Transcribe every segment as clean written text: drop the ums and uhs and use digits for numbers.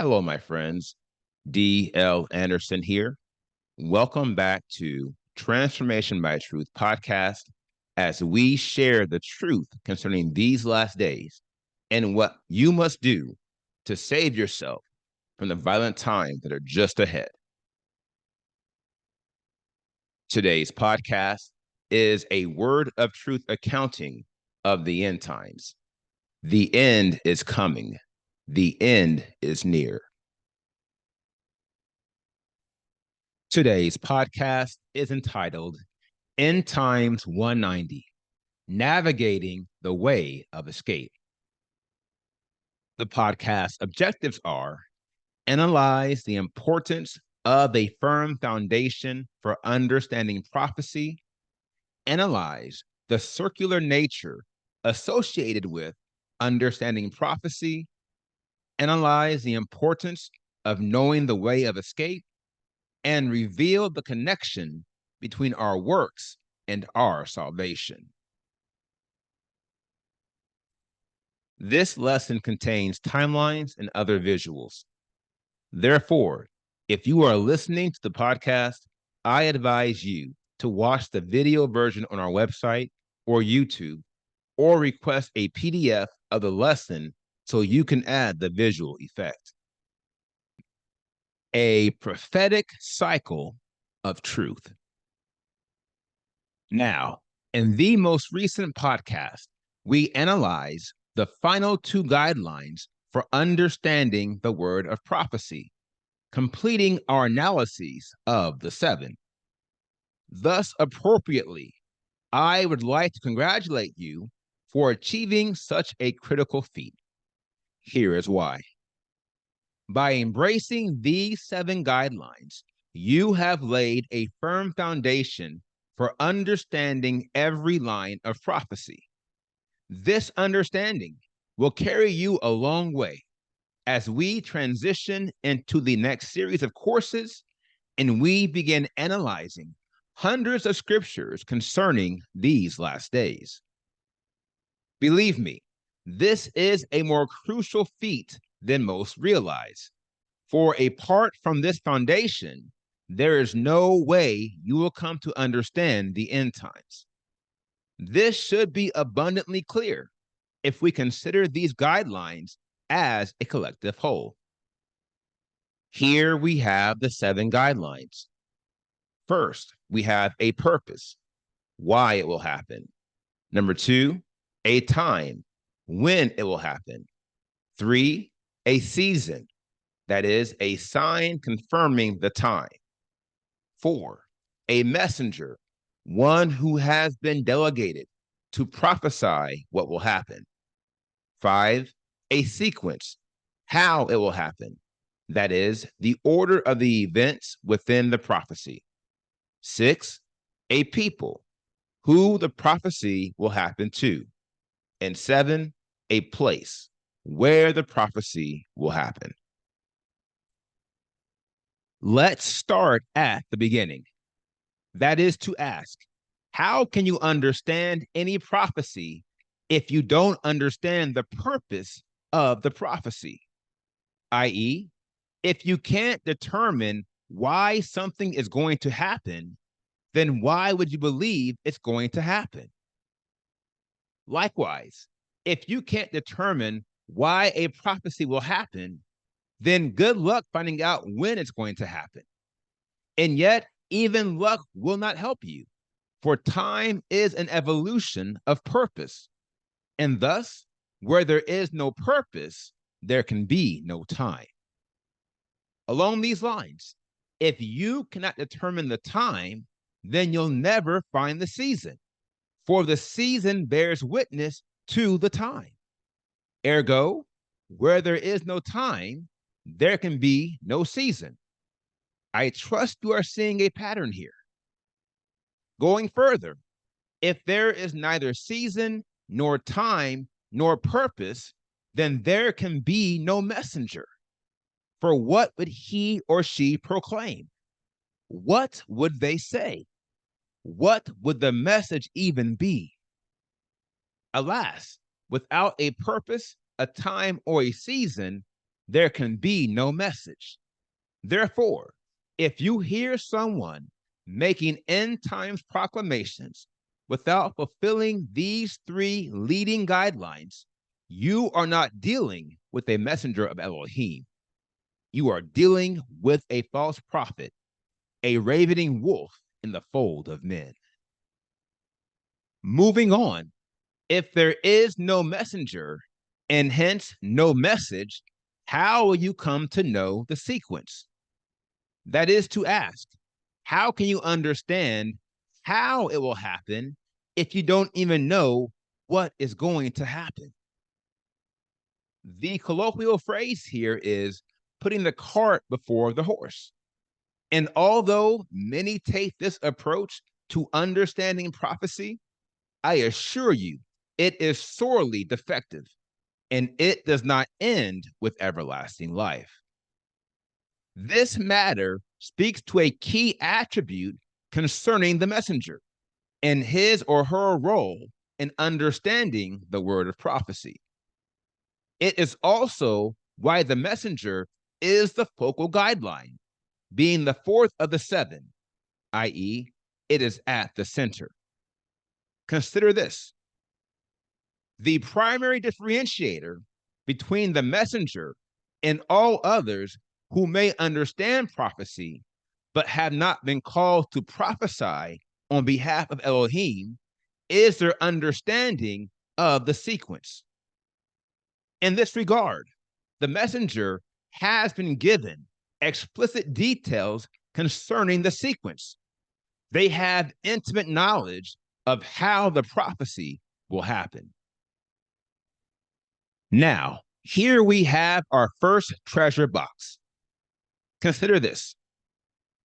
Hello, my friends. D.L. Anderson here. Welcome back to Transformation by Truth podcast as we share the truth concerning these last days and what you must do to save yourself from the violent times that are just ahead. Today's podcast is a word of truth accounting of the end times. The end is coming. The end is near. Today's podcast is entitled End Times 190, Navigating the Way of Escape. The podcast objectives are analyze the importance of a firm foundation for understanding prophecy, analyze the circular nature associated with understanding prophecy, analyze the importance of knowing the way of escape, and reveal the connection between our works and our salvation. This lesson contains timelines and other visuals. Therefore, if you are listening to the podcast, I advise you to watch the video version on our website or YouTube, or request a PDF of the lesson so you can add the visual effect. A prophetic cycle of truth. Now, in the most recent podcast, we analyze the final two guidelines for understanding the word of prophecy, completing our analyses of the seven. Thus, appropriately, I would like to congratulate you for achieving such a critical feat. Here is why. By embracing these seven guidelines, you have laid a firm foundation for understanding every line of prophecy. This understanding will carry you a long way as we transition into the next series of courses and we begin analyzing hundreds of scriptures concerning these last days. Believe me, this is a more crucial feat than most realize. For apart from this foundation, there is no way you will come to understand the end times. This should be abundantly clear if we consider these guidelines as a collective whole. Here we have the seven guidelines. First, we have a purpose, why it will happen. Number two, a time, when it will happen. Three, a season, that is a sign confirming the time. Four, a messenger, one who has been delegated to prophesy what will happen. Five, a sequence, how it will happen, that is the order of the events within the prophecy. Six, a people, who the prophecy will happen to. And seven, a place, where the prophecy will happen. Let's start at the beginning. That is to ask, how can you understand any prophecy if you don't understand the purpose of the prophecy? I.e., if you can't determine why something is going to happen, then why would you believe it's going to happen? Likewise, if you can't determine why a prophecy will happen, then good luck finding out when it's going to happen. And yet, even luck will not help you, for time is an evolution of purpose. And thus, where there is no purpose, there can be no time. Along these lines, if you cannot determine the time, then you'll never find the season, for the season bears witness to the time. Ergo, where there is no time, there can be no season. I trust you are seeing a pattern here. Going further, if there is neither season, nor time, nor purpose, then there can be no messenger. For what would he or she proclaim? What would they say? What would the message even be? Alas, without a purpose, a time, or a season, there can be no message. Therefore, if you hear someone making end times proclamations without fulfilling these three leading guidelines, you are not dealing with a messenger of Elohim. You are dealing with a false prophet, a ravening wolf in the fold of men. Moving on, if there is no messenger and hence no message, how will you come to know the sequence? That is to ask, how can you understand how it will happen if you don't even know what is going to happen? The colloquial phrase here is putting the cart before the horse. And although many take this approach to understanding prophecy, I assure you it is sorely defective, and it does not end with everlasting life. This matter speaks to a key attribute concerning the messenger and his or her role in understanding the word of prophecy. It is also why the messenger is the focal guideline, being the fourth of the seven, i.e., it is at the center. Consider this. The primary differentiator between the messenger and all others who may understand prophecy but have not been called to prophesy on behalf of Elohim is their understanding of the sequence. In this regard, the messenger has been given explicit details concerning the sequence. They have intimate knowledge of how the prophecy will happen. Now, here we have our first treasure box. Consider this.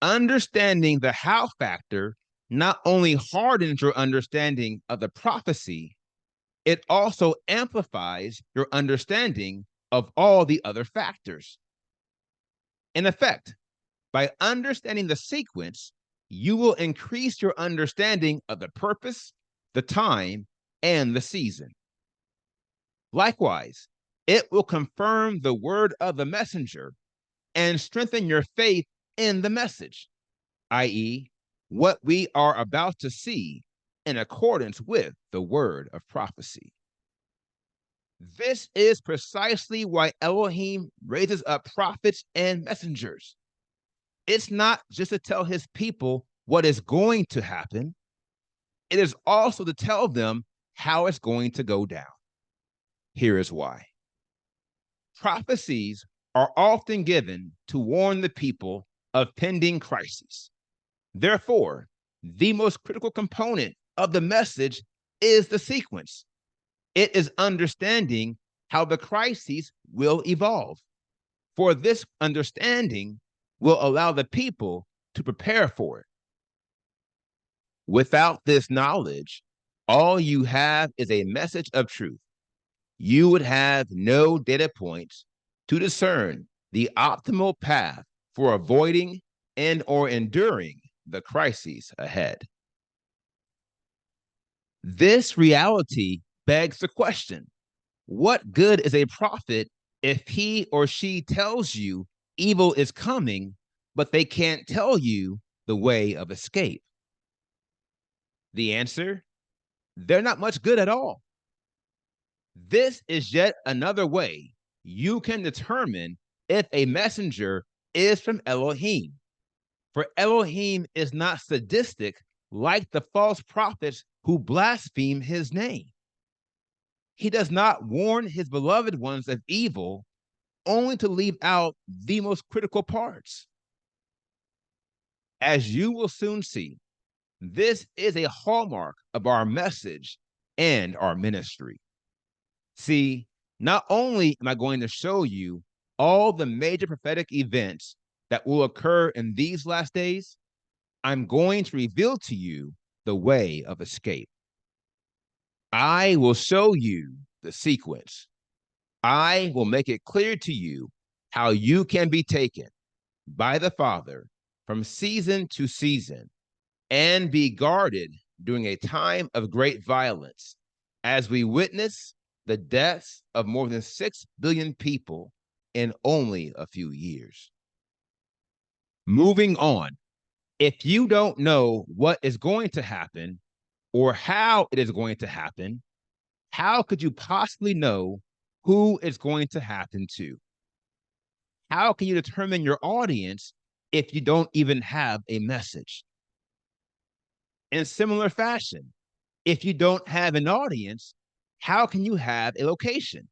Understanding the how factor not only hardens your understanding of the prophecy, it also amplifies your understanding of all the other factors. In effect, by understanding the sequence, you will increase your understanding of the purpose, the time, and the season. Likewise, it will confirm the word of the messenger and strengthen your faith in the message, i.e., what we are about to see in accordance with the word of prophecy. This is precisely why Elohim raises up prophets and messengers. It's not just to tell his people what is going to happen, it is also to tell them how it's going to go down. Here is why. Prophecies are often given to warn the people of pending crises. Therefore, the most critical component of the message is the sequence. It is understanding how the crises will evolve. For this understanding will allow the people to prepare for it. Without this knowledge, all you have is a message of truth. You would have no data points to discern the optimal path for avoiding and or enduring the crises ahead. This reality begs the question, what good is a prophet if he or she tells you evil is coming, but they can't tell you the way of escape? The answer, they're not much good at all. This is yet another way you can determine if a messenger is from Elohim. For Elohim is not sadistic like the false prophets who blaspheme his name. He does not warn his beloved ones of evil only to leave out the most critical parts. As you will soon see, this is a hallmark of our message and our ministry. See, not only am I going to show you all the major prophetic events that will occur in these last days, I'm going to reveal to you the way of escape. I will show you the sequence. I will make it clear to you how you can be taken by the Father from season to season and be guarded during a time of great violence as we witness the deaths of more than 6 billion people in only a few years. Moving on, if you don't know what is going to happen or how it is going to happen, how could you possibly know who it's going to happen to? How can you determine your audience if you don't even have a message? In similar fashion, if you don't have an audience, how can you have a location?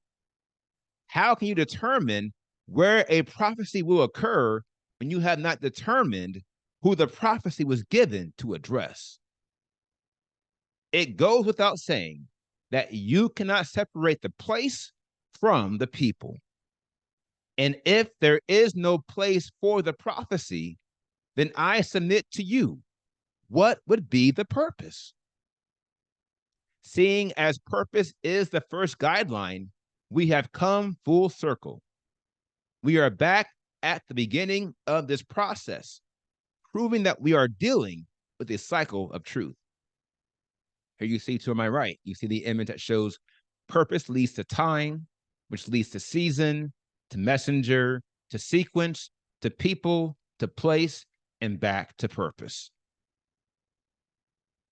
How can you determine where a prophecy will occur when you have not determined who the prophecy was given to address? It goes without saying that you cannot separate the place from the people. And if there is no place for the prophecy, then I submit to you, what would be the purpose? Seeing as purpose is the first guideline, we have come full circle. We are back at the beginning of this process, proving that we are dealing with a cycle of truth. Here you see to my right, you see the image that shows purpose leads to time, which leads to season, to messenger, to sequence, to people, to place, and back to purpose.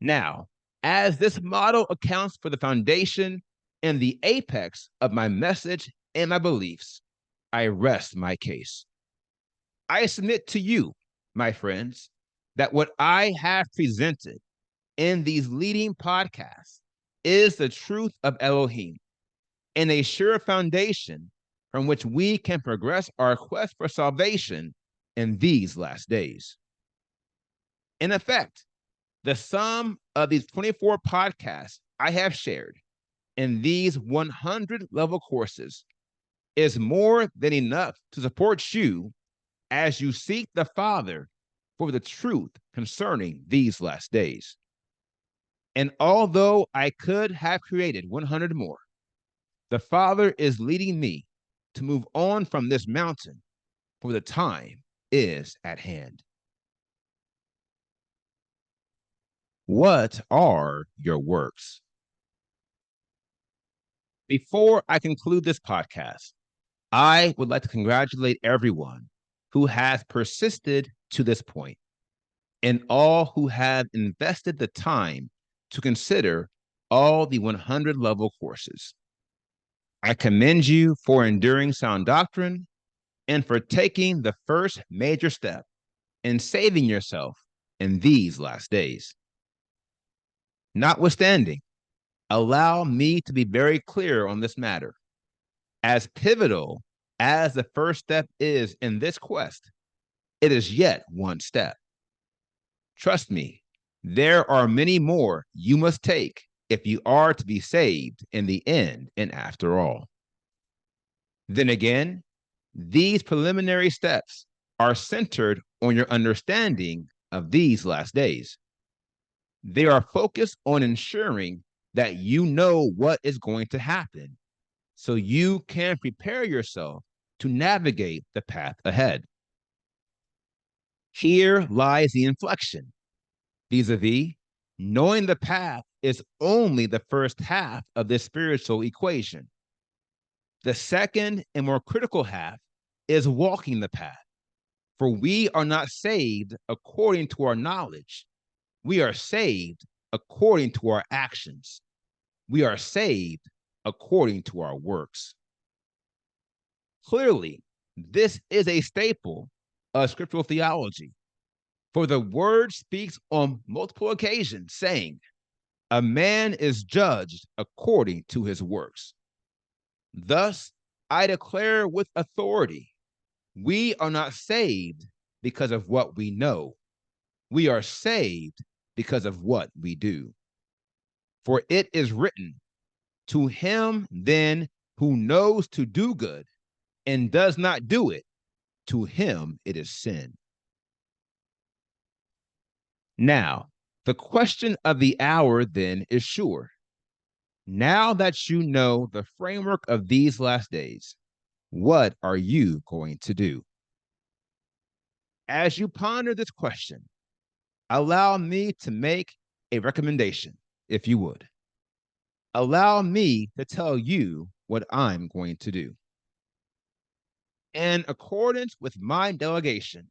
Now, as this model accounts for the foundation and the apex of my message and my beliefs, I rest my case. I submit to you, my friends, that what I have presented in these leading podcasts is the truth of Elohim and a sure foundation from which we can progress our quest for salvation in these last days. In effect, the sum of these 24 podcasts I have shared in these 100 level courses is more than enough to support you as you seek the Father for the truth concerning these last days. And although I could have created 100 more, the Father is leading me to move on from this mountain, for the time is at hand. What are your works? Before I conclude this podcast, I would like to congratulate everyone who has persisted to this point and all who have invested the time to consider all the 100 level courses. I commend you for enduring sound doctrine and for taking the first major step in saving yourself in these last days. Notwithstanding, allow me to be very clear on this matter. As pivotal as the first step is in this quest, it is yet one step. Trust me, there are many more you must take if you are to be saved in the end and after all. Then again, these preliminary steps are centered on your understanding of these last days. They are focused on ensuring that you know what is going to happen so you can prepare yourself to navigate the path ahead. Here lies the inflection. Vis-a-vis, knowing the path is only the first half of this spiritual equation. The second and more critical half is walking the path. For we are not saved according to our knowledge. We are saved according to our actions. We are saved according to our works. Clearly, this is a staple of scriptural theology. For the word speaks on multiple occasions, saying, a man is judged according to his works. Thus, I declare with authority, we are not saved because of what we know. We are saved because of what we do. For it is written, to him then who knows to do good and does not do it, to him it is sin. Now, the question of the hour then is sure. Now that you know the framework of these last days, what are you going to do? As you ponder this question, allow me to make a recommendation, if you would. Allow me to tell you what I'm going to do. In accordance with my delegation,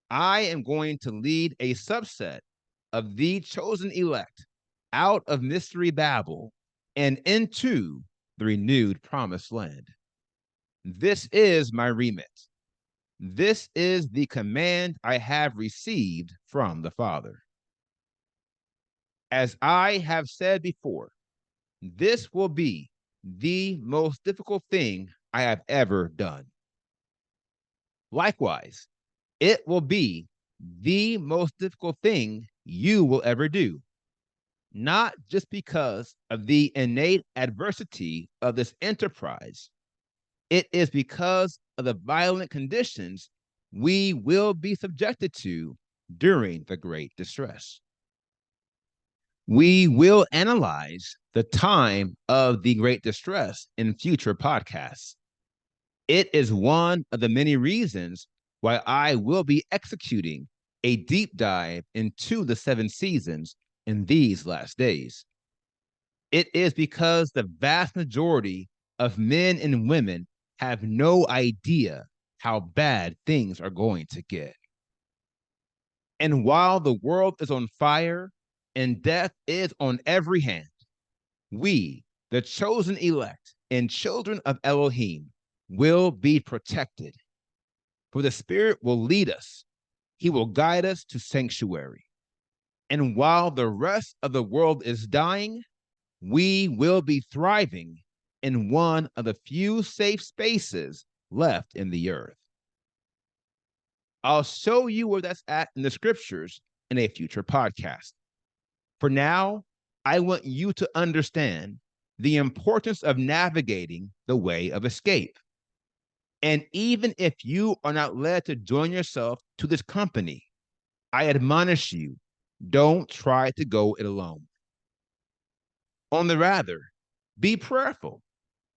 I am going to lead a subset of the chosen elect out of mystery Babel and into the renewed promised land. This is my remit. This is the command I have received from the Father. As I have said before, this will be the most difficult thing I have ever done. Likewise, it will be the most difficult thing you will ever do, not just because of the innate adversity of this enterprise. It is because of the violent conditions we will be subjected to during the Great Distress. We will analyze the time of the Great Distress in future podcasts. It is one of the many reasons why I will be executing a deep dive into the 7 seasons in these last days. It is because the vast majority of men and women have no idea how bad things are going to get. And while the world is on fire and death is on every hand, we, the chosen elect and children of Elohim, will be protected. For the Spirit will lead us, He will guide us to sanctuary. And while the rest of the world is dying, we will be thriving in one of the few safe spaces left in the earth. I'll show you where that's at in the scriptures in a future podcast. For now, I want you to understand the importance of navigating the way of escape. And even if you are not led to join yourself to this company, I admonish you, don't try to go it alone. On the rather, be prayerful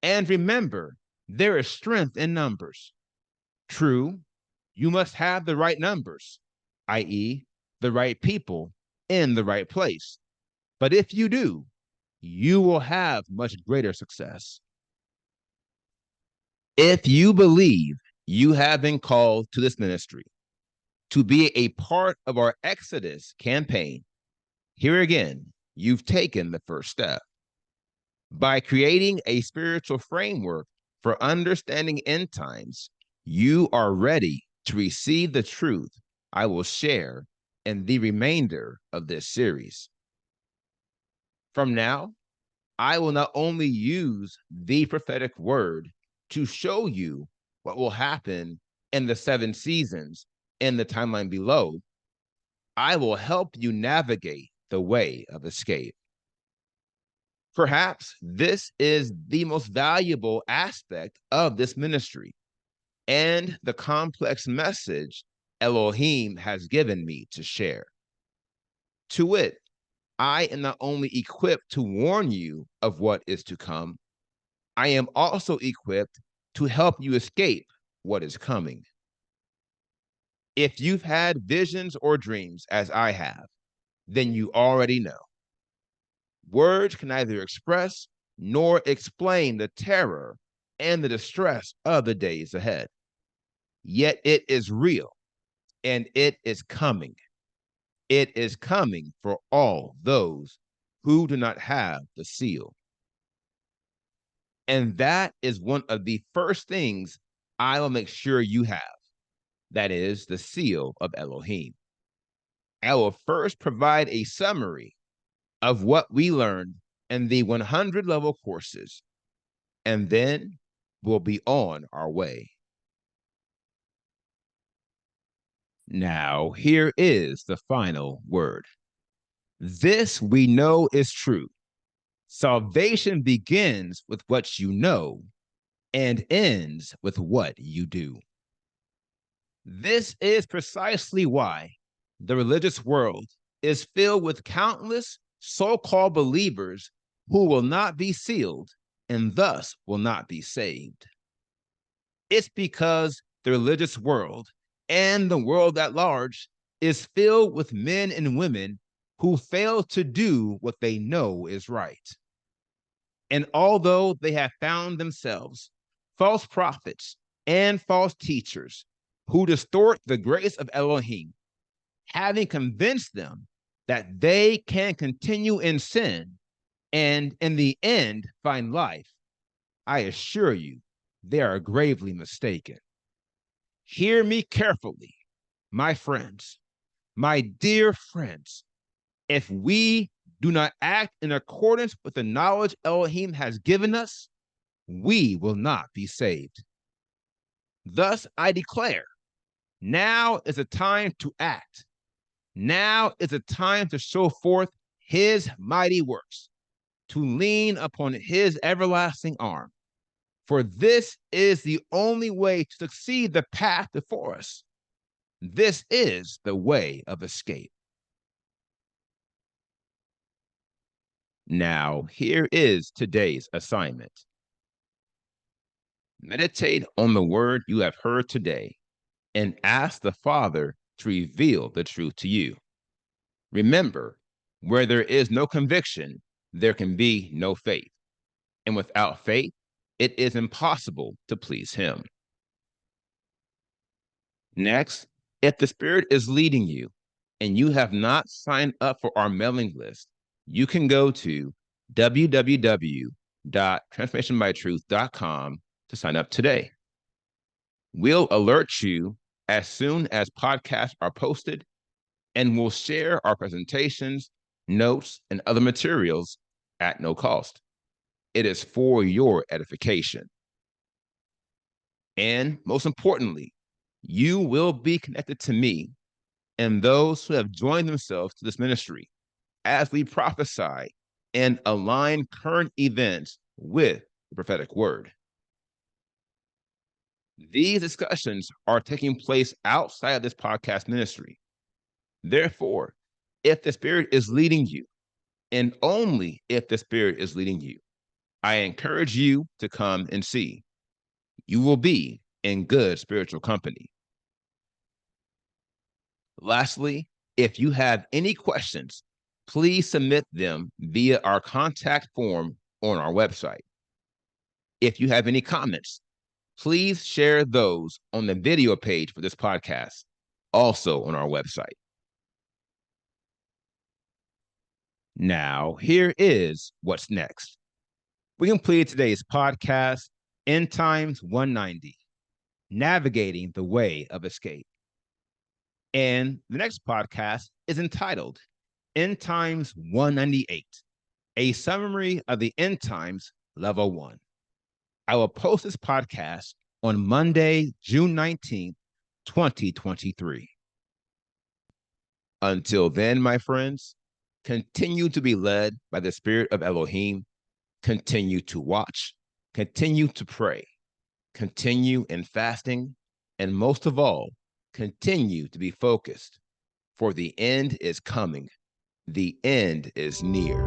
and remember there is strength in numbers. True, you must have the right numbers, i.e., the right people in the right place. But if you do, you will have much greater success. If you believe you have been called to this ministry to be a part of our Exodus campaign, here again, you've taken the first step. By creating a spiritual framework for understanding end times, you are ready to receive the truth I will share in the remainder of this series. From now, I will not only use the prophetic word to show you what will happen in the 7 seasons in the timeline below, I will help you navigate the way of escape. Perhaps this is the most valuable aspect of this ministry and the complex message Elohim has given me to share. To wit, I am not only equipped to warn you of what is to come, I am also equipped to help you escape what is coming. If you've had visions or dreams, as I have, then you already know. Words can neither express nor explain the terror and the distress of the days ahead. Yet it is real and it is coming. It is coming for all those who do not have the seal. And that is one of the first things I will make sure you have. That is the seal of Elohim. I will first provide a summary of what we learned in the 100 level courses, and then we'll be on our way. Now, here is the final word. This we know is true. Salvation begins with what you know and ends with what you do. This is precisely why the religious world is filled with countless so-called believers who will not be sealed and thus will not be saved. It's because the religious world and the world at large is filled with men and women who fail to do what they know is right. And although they have found themselves false prophets and false teachers who distort the grace of Elohim, having convinced them that they can continue in sin and in the end find life, I assure you, they are gravely mistaken. Hear me carefully, my friends, my dear friends. If we do not act in accordance with the knowledge Elohim has given us, we will not be saved. Thus I declare, now is a time to act. Now is a time to show forth his mighty works, to lean upon his everlasting arm. For this is the only way to succeed the path before us. This is the way of escape. Now, here is today's assignment. Meditate on the word you have heard today and ask the Father to reveal the truth to you. Remember, where there is no conviction, there can be no faith. And without faith, it is impossible to please him. Next, if the Spirit is leading you and you have not signed up for our mailing list, you can go to www.transformationbytruth.com to sign up today. We'll alert you as soon as podcasts are posted, and we'll share our presentations, notes, and other materials at no cost. It is for your edification. And most importantly, you will be connected to me and those who have joined themselves to this ministry as we prophesy and align current events with the prophetic word. These discussions are taking place outside of this podcast ministry. Therefore, if the Spirit is leading you, and only if the Spirit is leading you, I encourage you to come and see. You will be in good spiritual company. Lastly, if you have any questions, please submit them via our contact form on our website. If you have any comments, please share those on the video page for this podcast, also on our website. Now, here is what's next. We completed today's podcast, End Times 190, Navigating the Way of Escape. And the next podcast is entitled End Times 198, a summary of the End Times Level 1. I will post this podcast on Monday, June 19th, 2023. Until then, my friends, continue to be led by the Spirit of Elohim. Continue to watch, continue to pray, continue in fasting, and most of all, continue to be focused, for the end is coming. The end is near.